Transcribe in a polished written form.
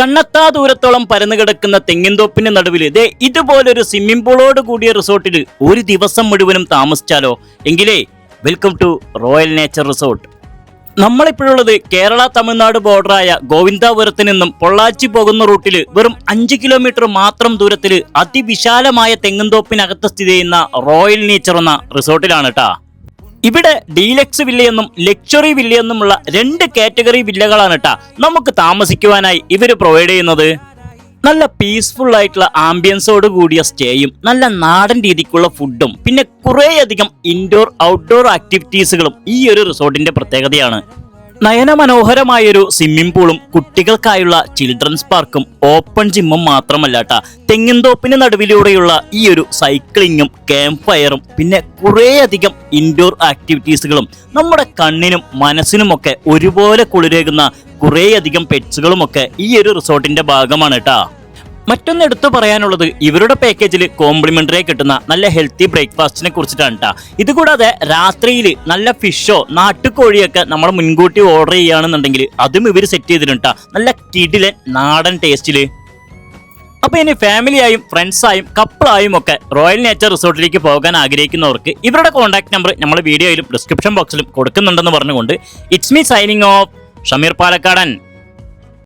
കണ്ണെത്താ ദൂരത്തോളം പരന്നു കിടക്കുന്ന തെങ്ങിൻതോപ്പിന് നടുവിൽ ഇതുപോലൊരു സ്വിമ്മിംഗ് പൂളോട് കൂടിയ റിസോർട്ടിൽ ഒരു ദിവസം മുഴുവനും താമസിച്ചാലോ? എങ്കിലേ welcome to royal nature resort. നമ്മളിപ്പോഴുള്ളത് കേരള തമിഴ്നാട് ബോർഡറായ ഗോവിന്ദാപുരത്ത് നിന്നും പൊള്ളാച്ചി പോകുന്ന റൂട്ടിൽ വെറും 5 കിലോമീറ്റർ മാത്രം ദൂരത്തിൽ അതിവിശാലമായ തെങ്ങിൻതോപ്പിനകത്ത് സ്ഥിതി ചെയ്യുന്ന റോയൽ നേച്ചർ എന്ന റിസോർട്ടിലാണ് കേട്ടാ. ഇവിടെ ഡീലക്സ് വില്ലയെന്നും ലക്ഷറി വില്ലയെന്നുമുള്ള 2 കാറ്റഗറി വില്ലകളാണ് കേട്ടാ നമുക്ക് താമസിക്കുവാനായി ഇവർ പ്രൊവൈഡ് ചെയ്യുന്നത്. നല്ല പീസ്ഫുൾ ആയിട്ടുള്ള ആംബിയൻസോട് കൂടിയ സ്റ്റേയും നല്ല നാടൻ രീതിക്കുള്ള ഫുഡും പിന്നെ കുറേയധികം ഇൻഡോർ ഔട്ട്ഡോർ ആക്ടിവിറ്റീസുകളും ഈ ഒരു റിസോർട്ടിന്റെ പ്രത്യേകതയാണ്. നയനമനോഹരമായൊരു സ്വിമ്മിംഗ് പൂളും കുട്ടികൾക്കായുള്ള ചിൽഡ്രൻസ് പാർക്കും ഓപ്പൺ ജിമ്മും മാത്രമല്ല കേട്ടാ, തെങ്ങിൻതോപ്പിന് നടുവിലൂടെയുള്ള ഈ ഒരു സൈക്ലിങ്ങും ക്യാമ്പ് ഫയറും പിന്നെ കുറേയധികം ഇൻഡോർ ആക്ടിവിറ്റീസുകളും നമ്മുടെ കണ്ണിനും മനസ്സിനുമൊക്കെ ഒരുപോലെ കുളിരേകുന്ന കുറേയധികം പെറ്റ്സുകളുമൊക്കെ ഈ ഒരു റിസോർട്ടിന്റെ ഭാഗമാണ് കേട്ടാ. മറ്റൊന്ന് എടുത്തു പറയാനുള്ളത് ഇവരുടെ പാക്കേജിൽ കോംപ്ലിമെന്ററി കിട്ടുന്ന നല്ല ഹെൽത്തി ബ്രേക്ക്ഫാസ്റ്റിനെ കുറിച്ചിട്ടാണ് കേട്ടോ. ഇതുകൂടാതെ രാത്രിയിൽ നല്ല ഫിഷോ നാട്ടുകോഴിയൊക്കെ നമ്മൾ മുൻകൂട്ടി ഓർഡർ ചെയ്യുകയാണെന്നുണ്ടെങ്കിൽ അതും ഇവർ സെറ്റ് ചെയ്തിട്ടുണ്ട്. നല്ല കിടിലൻ നാടൻ ടേസ്റ്റിൽ. അപ്പോൾ ഇനി ഫാമിലിയായും ഫ്രണ്ട്സായും കപ്പിളായും ഒക്കെ റോയൽ നേച്ചർ റിസോർട്ടിലേക്ക് പോകാൻ ആഗ്രഹിക്കുന്നവർക്ക് ഇവരുടെ കോൺടാക്ട് നമ്പർ നമ്മൾ വീഡിയോയിലും ഡിസ്ക്രിപ്ഷൻ ബോക്സിലും കൊടുക്കുന്നുണ്ടെന്ന് പറഞ്ഞുകൊണ്ട് it's me signing off Shameer പാലക്കാടൻ.